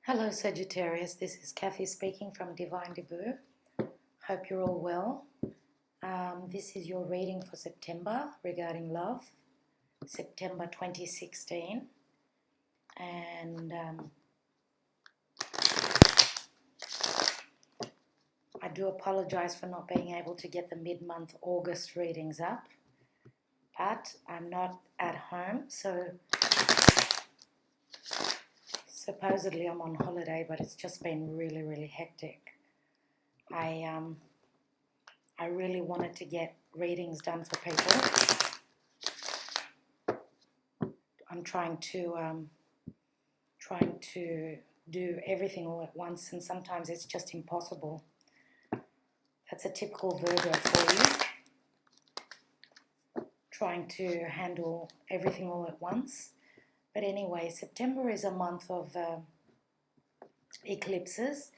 Hello Sagittarius, this is Kathy speaking from Divine Debut. Hope you're all well. This is your reading for September regarding love, September 2016. And I do apologize for not being able to get the mid-month August readings up, but I'm not at home, so supposedly I'm on holiday, but it's just been really hectic. I really wanted to get readings done for people. I'm trying to do everything all at once, and sometimes it's just impossible. That's a typical Virgo for you, trying to handle everything all at once. But anyway, September is a month of eclipses.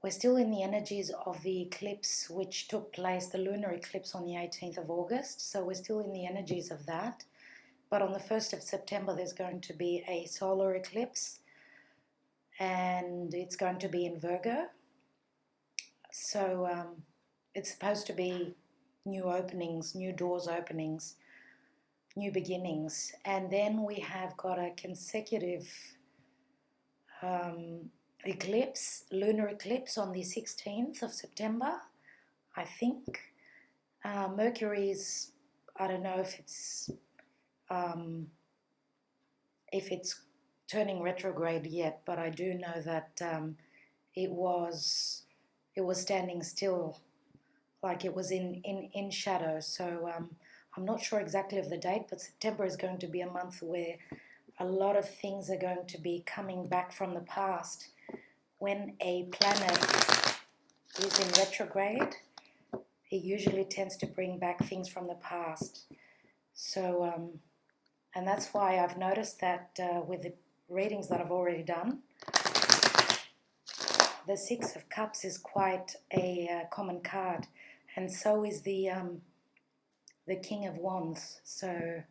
We're still in the energies of the eclipse which took place, the lunar eclipse on the 18th of August, so we're still in the energies of that. But on the 1st of September there's going to be a solar eclipse, and it's going to be in Virgo. So it's supposed to be new openings, new doors openings, new beginnings. And then we have got a consecutive eclipse, lunar eclipse on the 16th of September, I think. Mercury's, I don't know if it's turning retrograde yet, but I do know that it was standing still, like it was in shadow. So I'm not sure exactly of the date, but September is going to be a month where a lot of things are going to be coming back from the past. When a planet is in retrograde, it usually tends to bring back things from the past. So, and that's why I've noticed that with the readings that I've already done, the Six of Cups is quite a common card, and so is the King of Wands. So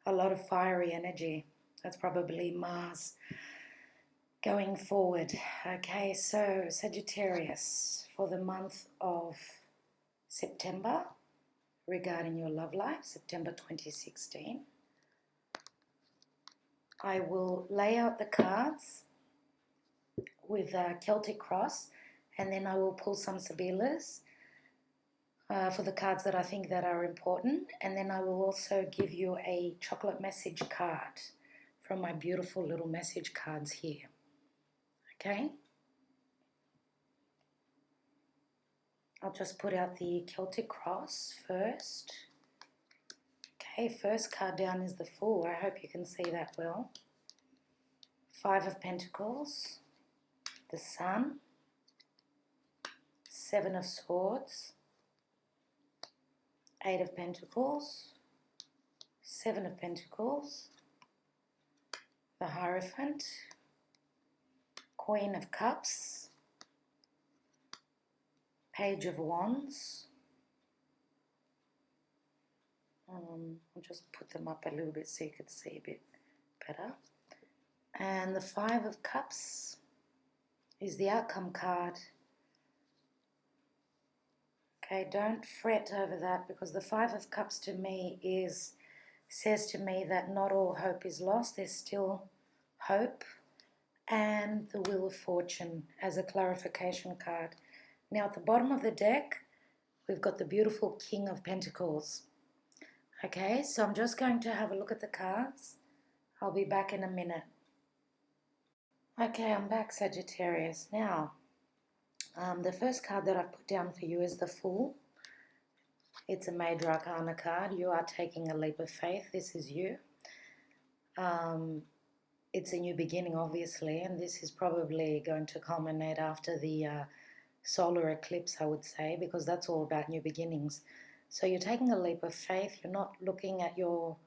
a lot of fiery energy. That's probably Mars going forward. Okay, so Sagittarius, for the month of September, regarding your love life, September 2016, I will lay out the cards with a Celtic cross, and then I will pull some Sibilas for the cards that I think that are important, and then I will also give you a chocolate message card from my beautiful little message cards here. Okay? I'll just put out the Celtic cross first. Okay, first card down is the Fool. I hope you can see that well. Five of Pentacles, the Sun, Seven of Swords, Eight of Pentacles, Seven of Pentacles, the Hierophant, Queen of Cups, Page of Wands. I'll just put them up a little bit so you can see a bit better. And the Five of Cups is the outcome card. Okay, don't fret over that, because the Five of Cups to me says to me that not all hope is lost. There's still hope. And the Wheel of Fortune as a clarification card. Now at the bottom of the deck, we've got the beautiful King of Pentacles. Okay, so I'm just going to have a look at the cards. I'll be back in a minute. Okay, I'm back, Sagittarius. Now, the first card that I've put down for you is the Fool. It's a Major Arcana card. You are taking a leap of faith. This is you. It's a new beginning, obviously, and this is probably going to culminate after the solar eclipse, I would say, because that's all about new beginnings. So you're taking a leap of faith. You're not looking at your,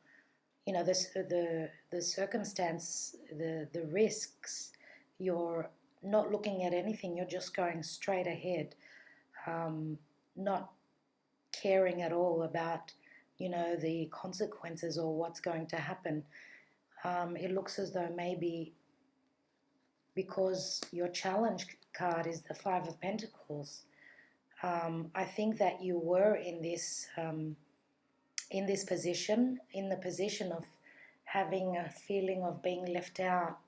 the circumstance, the risks. You're not looking at anything. You're just going straight ahead, not caring at all about the consequences or what's going to happen. It looks as though maybe because your challenge card is the Five of Pentacles, I think that you were in this position, in the position of having a feeling of being left out,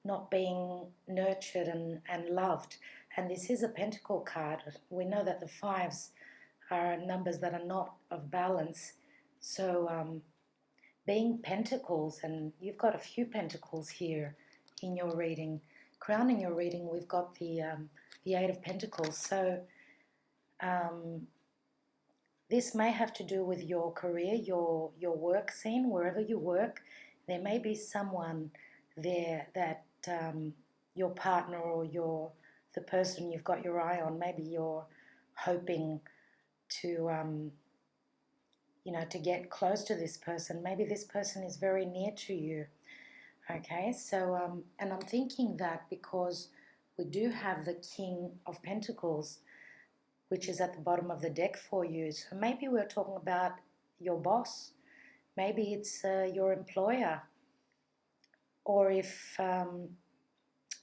not being nurtured and loved. And this is a Pentacle card. We know that the fives are numbers that are not of balance. So being Pentacles, and you've got a few Pentacles here in your reading. Crowning your reading, we've got the Eight of Pentacles. So this may have to do with your career, your work scene, wherever you work. There may be someone there that your partner or the person you've got your eye on, maybe you're hoping to to get close to this person. Maybe this person is very near to you. Okay, so and I'm thinking that because we do have the King of Pentacles, which is at the bottom of the deck for you. So maybe we're talking about your boss. Maybe it's your employer. Or if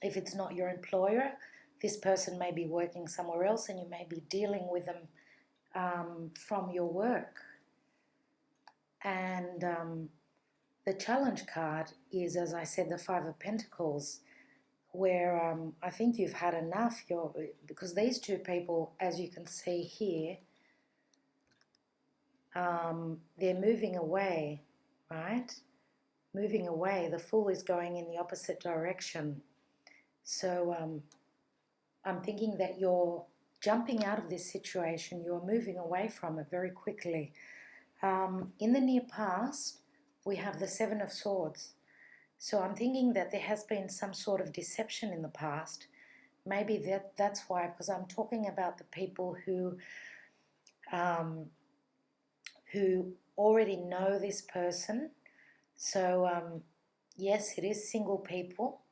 it's not your employer, this person may be working somewhere else and you may be dealing with them from your work. And the challenge card is, as I said, the Five of Pentacles, where I think you've had enough. Because these two people, as you can see here, they're moving away, right? Moving away. The Fool is going in the opposite direction. So I'm thinking that you're jumping out of this situation. You're moving away from it very quickly. In the near past, we have the Seven of Swords. So I'm thinking that there has been some sort of deception in the past. Maybe that's why, because I'm talking about the people who already know this person. So yes, it is single people,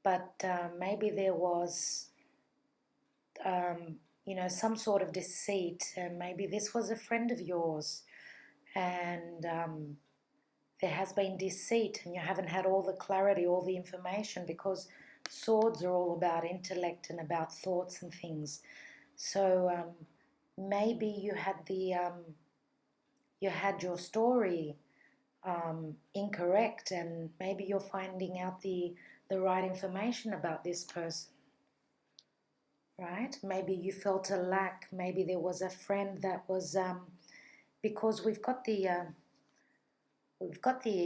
but maybe there was some sort of deceit, and maybe this was a friend of yours, and there has been deceit and you haven't had all the clarity, all the information, because swords are all about intellect and about thoughts and things. So maybe you had your story incorrect, and maybe you're finding out the right information about this person, right? Maybe you felt a lack. Maybe there was a friend that was because we've got the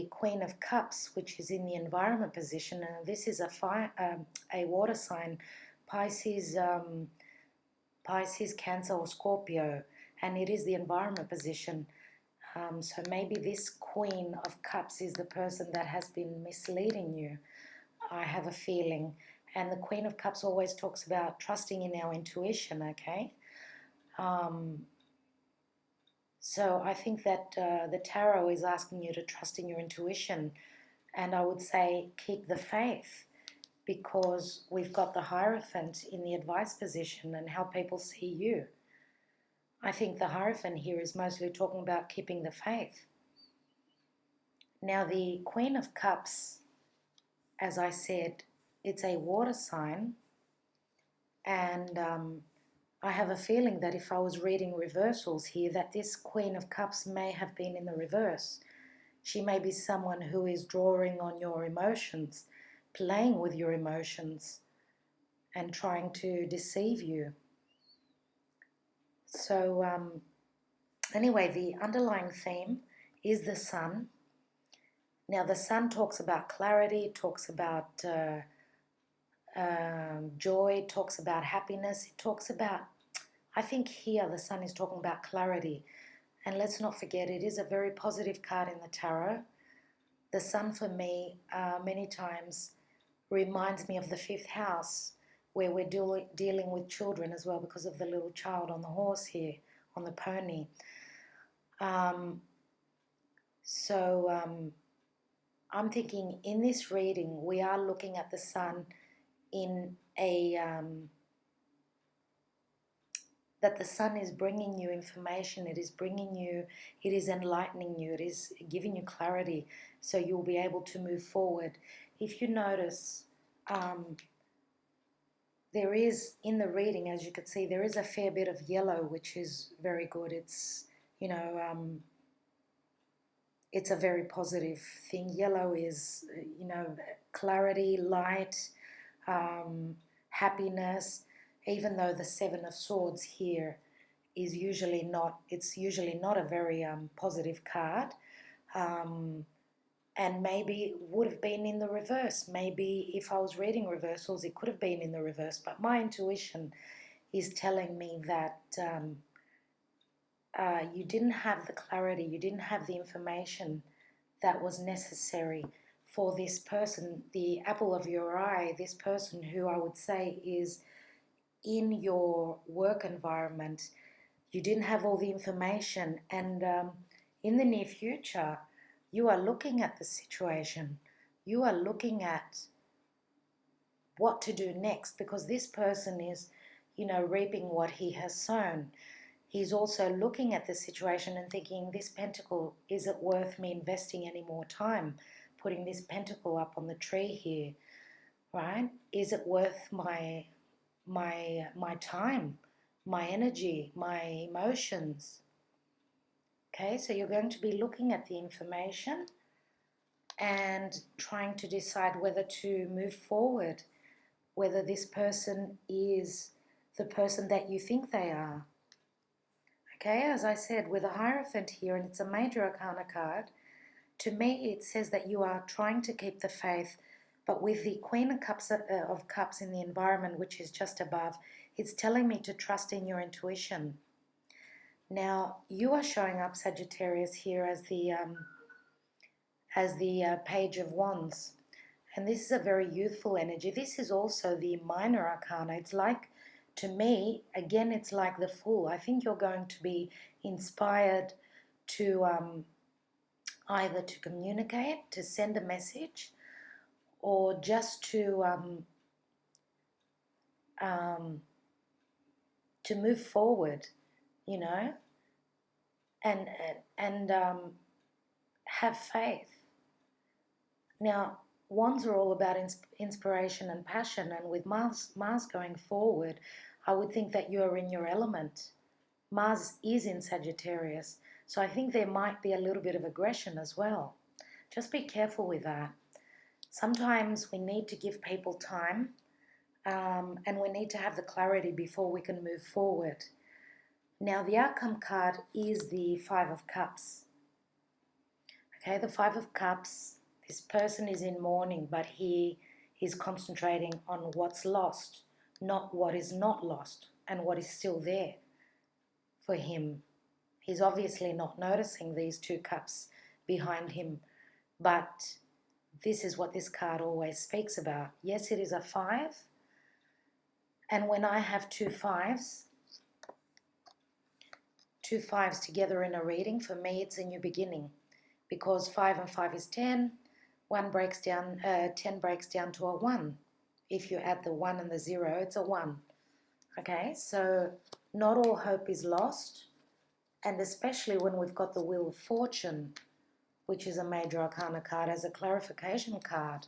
Queen of Cups, which is in the environment position, and this is a water sign, Pisces, Cancer, or Scorpio, and it is the environment position. So maybe this Queen of Cups is the person that has been misleading you, I have a feeling. And the Queen of Cups always talks about trusting in our intuition, okay? So I think that the tarot is asking you to trust in your intuition, and I would say keep the faith, because we've got the Hierophant in the advice position and how people see you. I think the Hierophant here is mostly talking about keeping the faith. Now the Queen of Cups, as I said, it's a water sign, and I have a feeling that if I was reading reversals here, that this Queen of Cups may have been in the reverse. She may be someone who is drawing on your emotions, playing with your emotions, and trying to deceive you. So anyway, the underlying theme is the Sun. Now the Sun talks about clarity, talks about joy, talks about happiness, it talks about, I think here the Sun is talking about clarity. And let's not forget, it is a very positive card in the tarot. The Sun for me many times reminds me of the 5th house, where we're dealing with children as well, because of the little child on the horse here, on the pony. So I'm thinking in this reading we are looking at the Sun in a that the sun is bringing you information, it is enlightening you, it is giving you clarity, so you'll be able to move forward. If you notice, there is, in the reading, as you can see, there is a fair bit of yellow, which is very good. It's, it's a very positive thing. Yellow is, clarity, light, happiness, even though the Seven of Swords here is usually not, it's usually not a very positive card. And maybe would have been in the reverse. Maybe if I was reading reversals, it could have been in the reverse. But my intuition is telling me that you didn't have the clarity, you didn't have the information that was necessary for this person, the apple of your eye, this person who I would say is in your work environment. You didn't have all the information, and in the near future, you are looking at the situation. You are looking at what to do next, because this person is, reaping what he has sown. He's also looking at the situation and thinking, this pentacle, is it worth me investing any more time putting this pentacle up on the tree here, right? Is it worth my time, my energy, my emotions? Okay, so you're going to be looking at the information and trying to decide whether to move forward, whether this person is the person that you think they are. Okay, as I said, with a Hierophant here, and it's a major arcana card, to me it says that you are trying to keep the faith, but with the Queen of Cups in the environment, which is just above, it's telling me to trust in your intuition. Now, you are showing up, Sagittarius, here as the Page of Wands. And this is a very youthful energy. This is also the minor arcana. It's like, to me, again, it's like the Fool. I think you're going to be inspired to either to communicate, to send a message, or just to move forward, and have faith. Now, Wands are all about inspiration and passion, and with Mars going forward, I would think that you're in your element. Mars is in Sagittarius, so I think there might be a little bit of aggression as well. Just be careful with that. Sometimes we need to give people time, and we need to have the clarity before we can move forward. Now, the outcome card is the Five of Cups. Okay, the Five of Cups, this person is in mourning, but he is concentrating on what's lost, not what is not lost and what is still there for him. He's obviously not noticing these two cups behind him, but this is what this card always speaks about. Yes, it is a 5, and when I have two fives together in a reading, for me it's a new beginning, because 5 and 5 is 10. 10 breaks down to a 1. If you add the 1 and the 0, it's a 1. Okay, so not all hope is lost, and especially when we've got the Wheel of Fortune, which is a major arcana card, as a clarification card.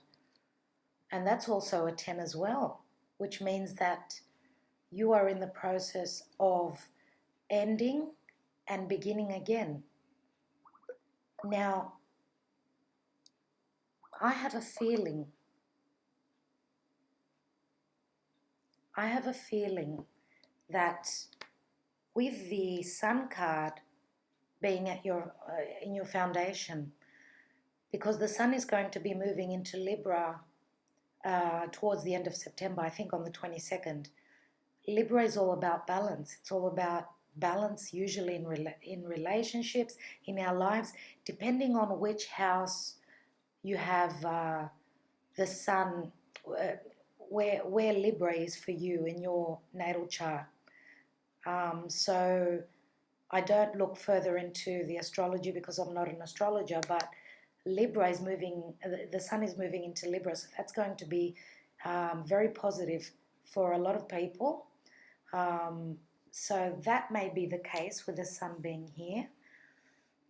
And that's also a 10 as well, which means that you are in the process of ending and beginning again. Now, I have a feeling that with the Sun card being at your in your foundation, because the Sun is going to be moving into Libra towards the end of September, I think on the 22nd. Libra is all about balance. It's all about balance, usually in relationships, in our lives, depending on which house you have the Sun, where Libra is for you in your natal chart. So I don't look further into the astrology because I'm not an astrologer, but Libra is moving, the Sun is moving into Libra, so that's going to be very positive for a lot of people. So that may be the case with the Sun being here.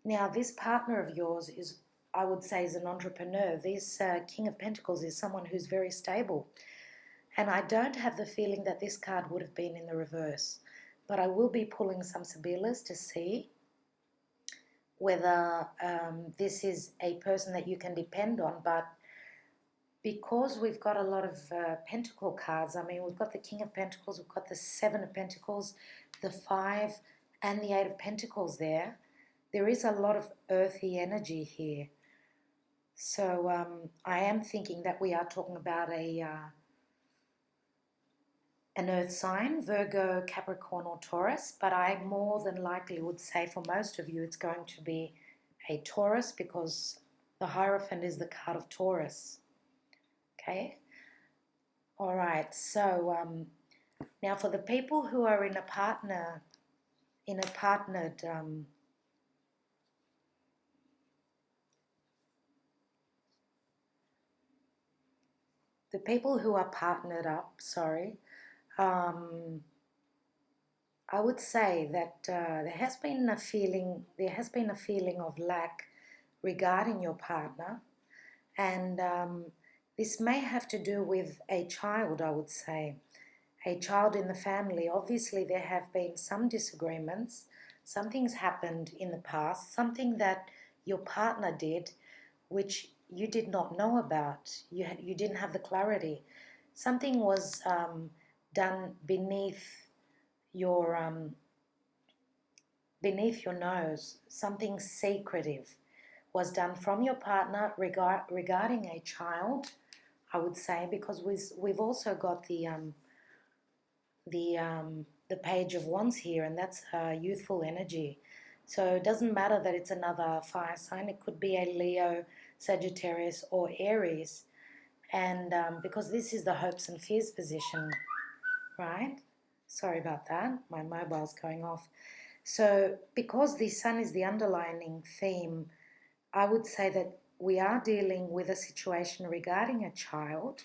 Now, this partner of yours is, I would say, is an entrepreneur. This King of Pentacles is someone who's very stable. And I don't have the feeling that this card would have been in the reverse. But I will be pulling some Sibillas to see whether this is a person that you can depend on. But because we've got a lot of Pentacle cards, I mean, we've got the King of Pentacles, we've got the Seven of Pentacles, the Five, and the Eight of Pentacles there. There is a lot of earthy energy here. So I am thinking that we are talking about an earth sign, Virgo, Capricorn or Taurus, but I more than likely would say for most of you it's going to be a Taurus because the Hierophant is the card of Taurus. Okay? All right, so now for the people who are in a partnered the people who are partnered up, I would say that there has been a feeling of lack regarding your partner, and this may have to do with a child. I would say a child in the family. Obviously, there have been some disagreements. Something's happened in the past. Something that your partner did, which you did not know about. You didn't have the clarity. Something was done beneath your nose. Something secretive was done from your partner regarding a child, I would say, because we've also got the Page of Wands here, and that's youthful energy. So it doesn't matter that it's another fire sign. It could be a Leo, Sagittarius, or Aries. And because this is the hopes and fears position, right? Sorry about that. My mobile's going off. So because the Sun is the underlining theme, I would say that we are dealing with a situation regarding a child.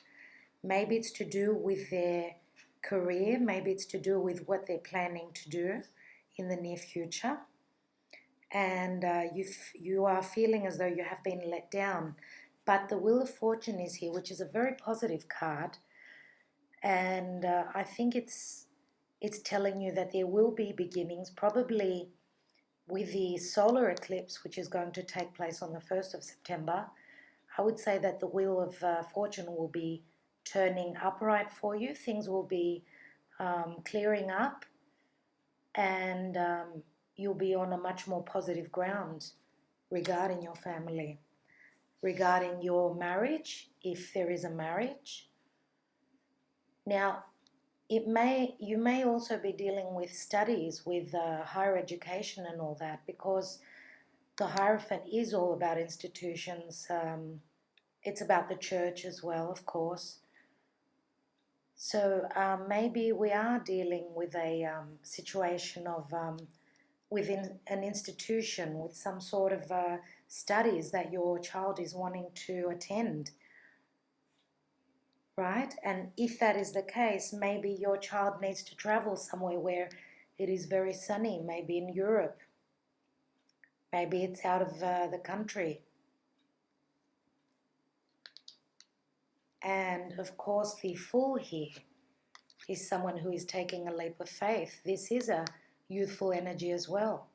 Maybe it's to do with their career. Maybe it's to do with what they're planning to do in the near future. And you are feeling as though you have been let down. But the Wheel of Fortune is here, which is a very positive card. And I think it's telling you that there will be beginnings, probably with the solar eclipse, which is going to take place on the 1st of September. I would say that the Wheel of Fortune will be turning upright for you. Things will be clearing up, and you'll be on a much more positive ground regarding your family, regarding your marriage, if there is a marriage. Now, you may also be dealing with studies, with higher education and all that, because the Hierophant is all about institutions. It's about the church as well, of course. So maybe we are dealing with a situation of within an institution with some sort of studies that your child is wanting to attend. Right? And if that is the case, maybe your child needs to travel somewhere where it is very sunny, maybe in Europe. Maybe it's out of the country. And of course, the Fool here is someone who is taking a leap of faith. This is a youthful energy as well.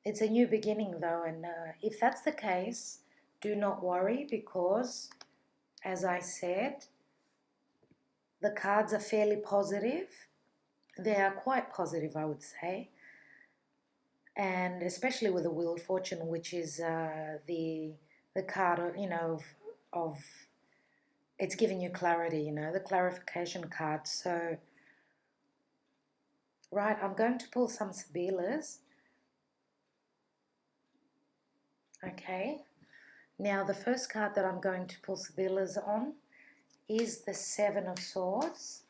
It's a new beginning though, and if that's the case, do not worry, because as I said, the cards are fairly positive. They are quite positive, I would say. And especially with the Wheel of Fortune, which is the card, of it's giving you clarity, the clarification card. So, right, I'm going to pull some Sibillas. Okay. Now, the first card that I'm going to pull Sibillas on is the Seven of Swords.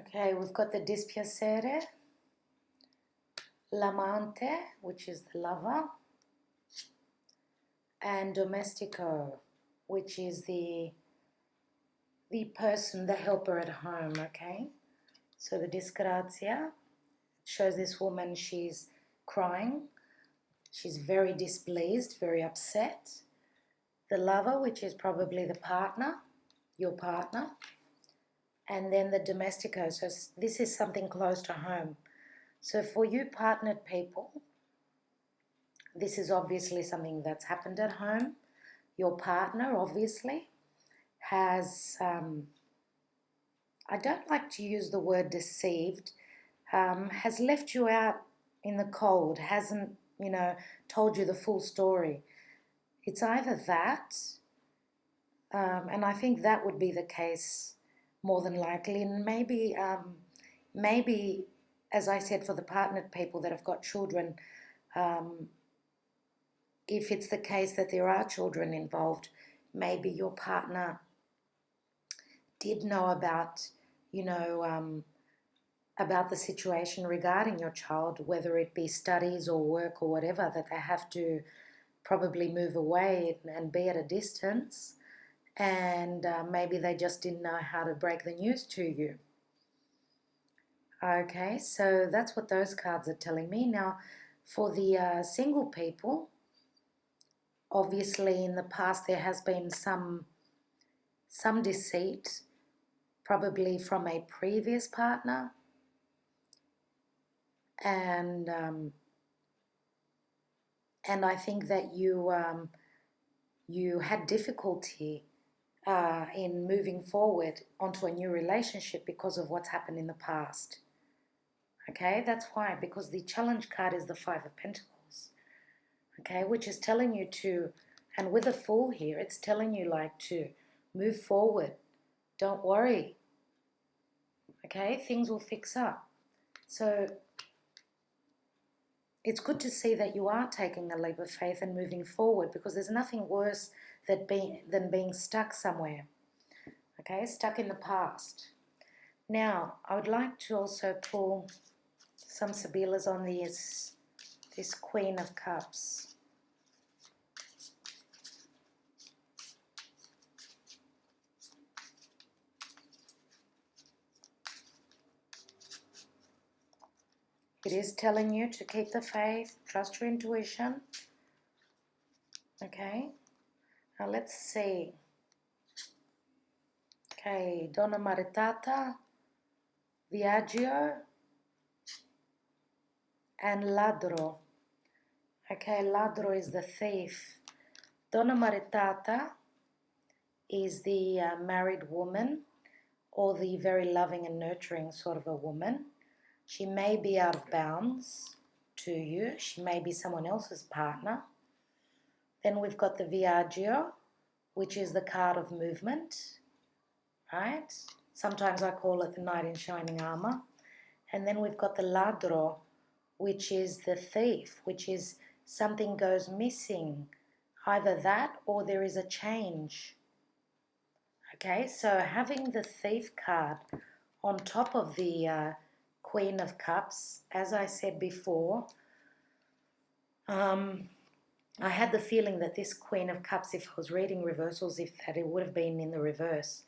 Okay, we've got the dispiacere, l'amante, which is the lover, and domestico, which is the person, the helper at home, okay? So the disgrazia shows this woman, she's crying, she's very displeased, very upset. The lover, which is probably the partner, your partner, and then the domestico, so this is something close to home. So for you partnered people, this is obviously something that's happened at home. Your partner obviously has, I don't like to use the word deceived, has left you out in the cold, hasn't, told you the full story. It's either that, and I think that would be the case more than likely, and maybe, as I said, for the partnered people that have got children, if it's the case that there are children involved, maybe your partner did know about, about the situation regarding your child, whether it be studies or work or whatever, that they have to probably move away and be at a distance, and maybe they just didn't know how to break the news to you. Okay, so that's what those cards are telling me. Now, for the single people, obviously in the past there has been some deceit, probably from a previous partner, and I think that you had difficulty in moving forward onto a new relationship because of what's happened in the past. Okay, that's why, because the challenge card is the Five of Pentacles, okay, which is telling you to, and with a Fool here, it's telling you like to move forward. Don't worry, okay, things will fix up. So it's good to see that you are taking a leap of faith and moving forward, because there's nothing worse than being stuck somewhere, okay, stuck in the past. Now, I would like to also pull some Sibilas on this Queen of Cups. It is telling you to keep the faith, trust your intuition. Okay, now let's see. Okay, Donna Maritata, Viaggio, and Ladro. Okay, Ladro is the thief. Donna Maritata is the married woman, or the very loving and nurturing sort of a woman. She may be out of bounds to you. She may be someone else's partner. Then we've got the Viaggio, which is the card of movement, right? Sometimes I call it the Knight in Shining Armor. And then we've got the Ladro, which is the thief, which is something goes missing. Either that or there is a change. Okay, so having the Thief card on top of the Queen of Cups, as I said before, I had the feeling that this Queen of Cups, if I was reading reversals, that it would have been in the reverse.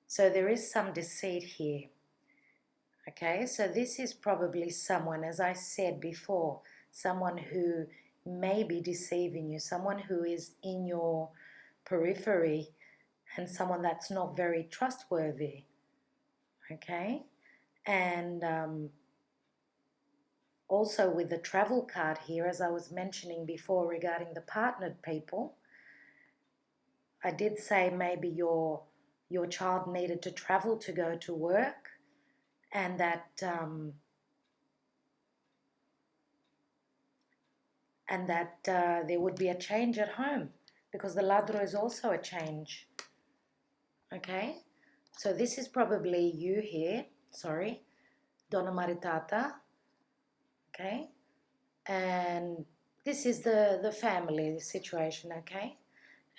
So there is some deceit here. Okay, so this is probably someone, as I said before, someone who may be deceiving you, someone who is in your periphery, and someone that's not very trustworthy. Okay, and also with the travel card here, as I was mentioning before regarding the partnered people, I did say maybe your child needed to travel to go to work, and that there would be a change at home, because the Ladro is also a change. Okay, so this is probably you here, sorry, Donna Maritata, okay, and this is the family situation, okay,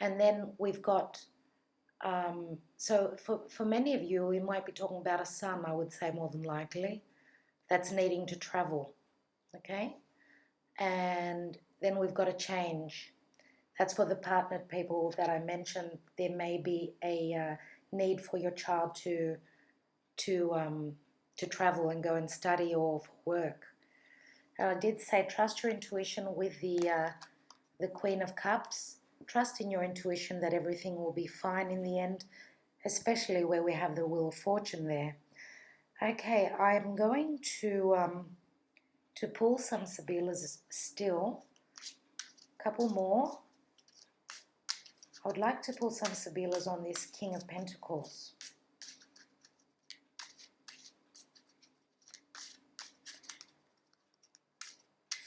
and then we've got So for many of you, we might be talking about a son, I would say more than likely, that's needing to travel, okay? And then we've got a change. That's for the partnered people that I mentioned. There may be a need for your child to travel and go and study or for work. And I did say trust your intuition with the Queen of Cups. Trust in your intuition that everything will be fine in the end, especially where we have the Wheel of Fortune there. Okay, I'm going to pull some Sibilas still. A couple more. I would like to pull some Sibilas on this King of Pentacles.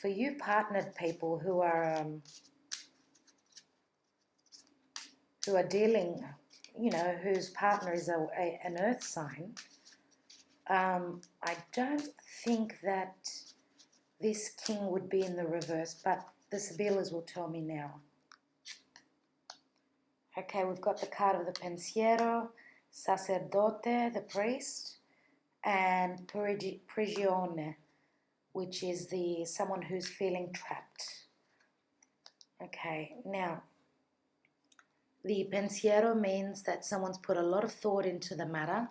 For you partnered people who are dealing, whose partner is an earth sign, I don't think that this king would be in the reverse, but the Sibilas will tell me now. Okay, we've got the card of the Pensiero, Sacerdote, the priest, and Prigione, which is someone who's feeling trapped. Okay, now, the Pensiero means that someone's put a lot of thought into the matter.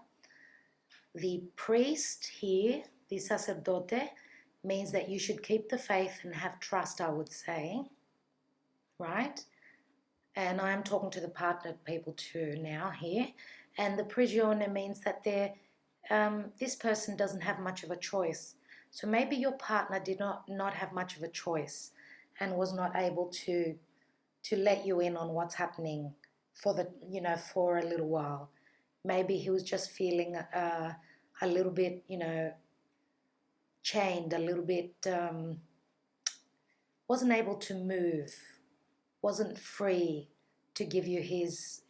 The priest here, the Sacerdote, means that you should keep the faith and have trust, I would say, right? And I'm talking to the partnered people too now here. And the Prigione means that this person doesn't have much of a choice. So maybe your partner did not have much of a choice and was not able to let you in on what's happening for a little while. Maybe he was just feeling a little bit, chained, a little bit, wasn't able to move, wasn't free to give you his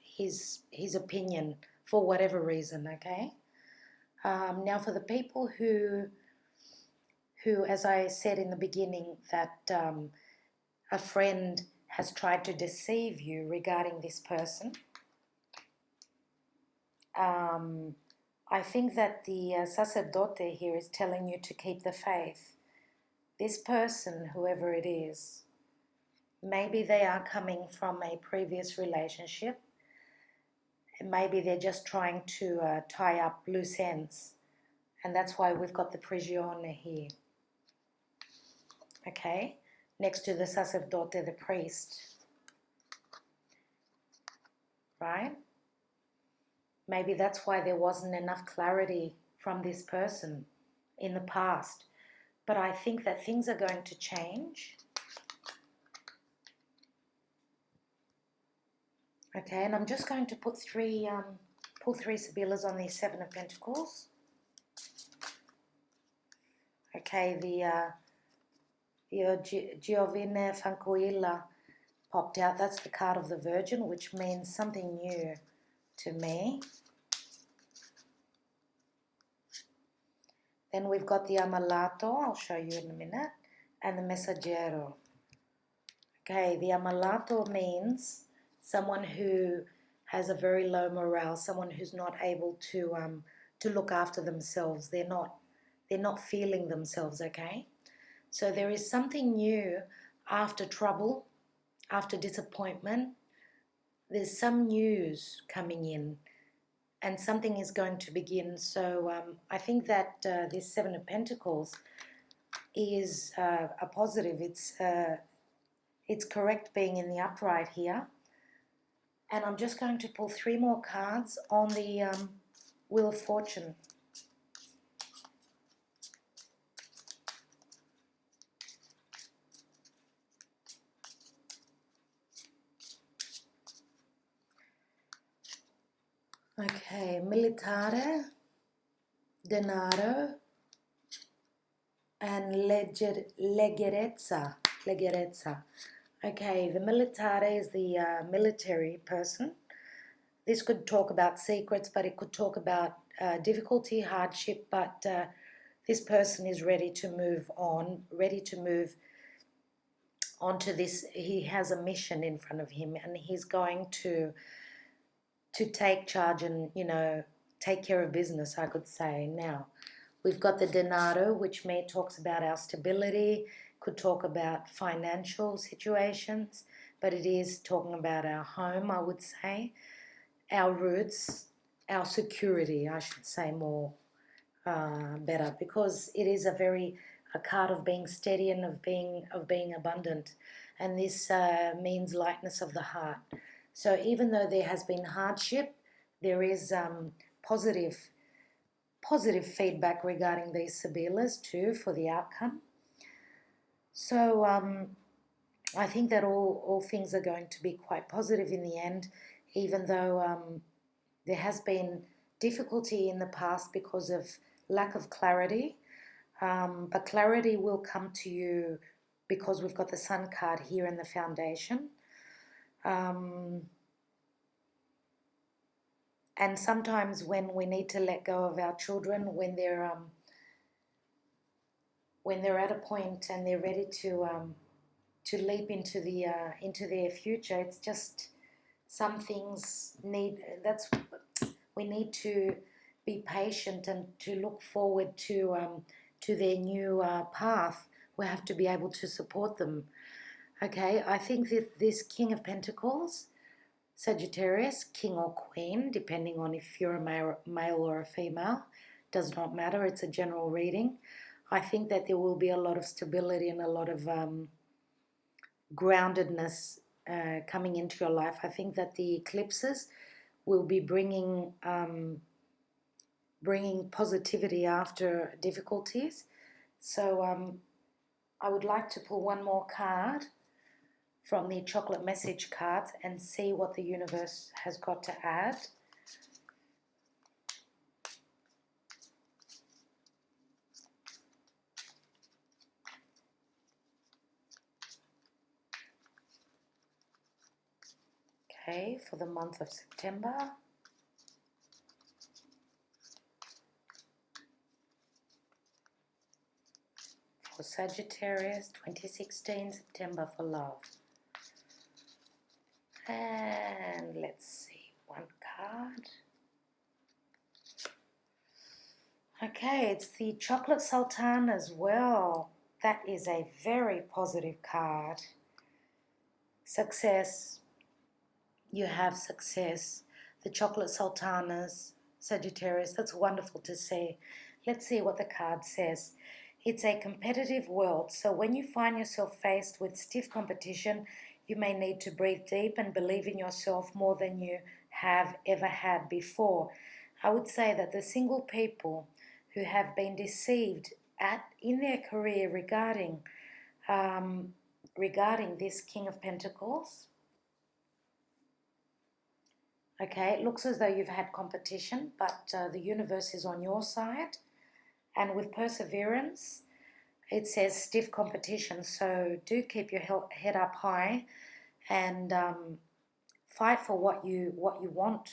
opinion for whatever reason, okay? Now for the people who, as I said in the beginning, that a friend has tried to deceive you regarding this person, I think that the Sacerdote here is telling you to keep the faith. This person, whoever it is, maybe they are coming from a previous relationship. Maybe they're just trying to tie up loose ends. And that's why we've got the Prigione here. Okay? Next to the Sacerdote, the priest. Right? Maybe that's why there wasn't enough clarity from this person in the past. But I think that things are going to change. Okay, and I'm just going to pull three Sibilas on the Seven of Pentacles. Okay, the Giovine Fancuilla popped out. That's the card of the Virgin, which means something new to me. Then we've got the Ammalato, I'll show you in a minute, and the Messaggero. Okay, the Ammalato means someone who has a very low morale, someone who's not able to look after themselves. They're not feeling themselves, okay? So there is something new after trouble, after disappointment. There's some news coming in, and something is going to begin. So I think that this Seven of Pentacles is a positive. It's correct being in the upright here. And I'm just going to pull three more cards on the Wheel of Fortune. Okay, Militare, Denaro, and Leggerezza. Okay, the Militare is the military person. This could talk about secrets, but it could talk about difficulty, hardship, but this person is ready to move on, ready to move on to this. He has a mission in front of him, and he's going to take charge and, take care of business, I could say. Now, we've got the denaro, which talks about our stability, could talk about financial situations, but it is talking about our home, I would say, our roots, our security, I should say more better, because it is a card of being steady and of being abundant, and this means lightness of the heart. So even though there has been hardship, there is positive feedback regarding these Sibilas too for the outcome. So I think that all things are going to be quite positive in the end, even though there has been difficulty in the past because of lack of clarity. But clarity will come to you because we've got the Sun card here in the foundation. And sometimes when we need to let go of our children, when they're at a point and they're ready to leap into their future, it's just some things we need to be patient and to look forward to their new path. We have to be able to support them. Okay, I think that this King of Pentacles, Sagittarius, king or queen, depending on if you're a male or a female, does not matter. It's a general reading. I think that there will be a lot of stability and a lot of groundedness coming into your life. I think that the eclipses will be bringing positivity after difficulties. So I would like to pull one more card from the chocolate message cards and see what the universe has got to add. Okay, for the month of September. For Sagittarius, 2016, September for love. And let's see, one card. Okay, it's the Chocolate Sultan as well. That is a very positive card. Success. You have success. The Chocolate Sultanas, Sagittarius, that's wonderful to see. Let's see what the card says. It's a competitive world, so when you find yourself faced with stiff competition, you may need to breathe deep and believe in yourself more than you have ever had before. I would say that the single people who have been deceived in their career regarding this King of Pentacles, okay, it looks as though you've had competition, but the universe is on your side. And with perseverance, it says stiff competition. So do keep your head up high and fight for what you want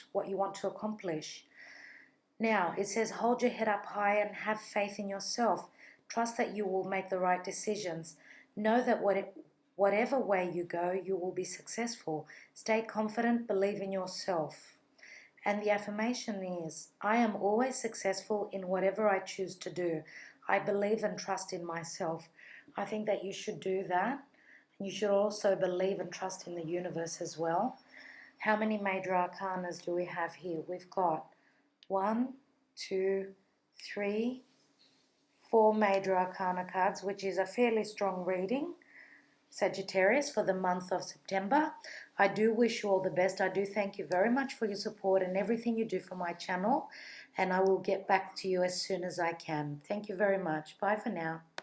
to accomplish. Now, it says hold your head up high and have faith in yourself. Trust that you will make the right decisions. Know that whatever way you go, you will be successful. Stay confident, believe in yourself. And the affirmation is, I am always successful in whatever I choose to do. I believe and trust in myself. I think that you should do that. And you should also believe and trust in the universe as well. How many major arcanas do we have here? We've got 1, 2, 3, 4 major arcana cards, which is a fairly strong reading, Sagittarius, for the month of September. I do wish you all the best. I do thank you very much for your support and everything you do for my channel, and I will get back to you as soon as I can. Thank you very much. Bye for now.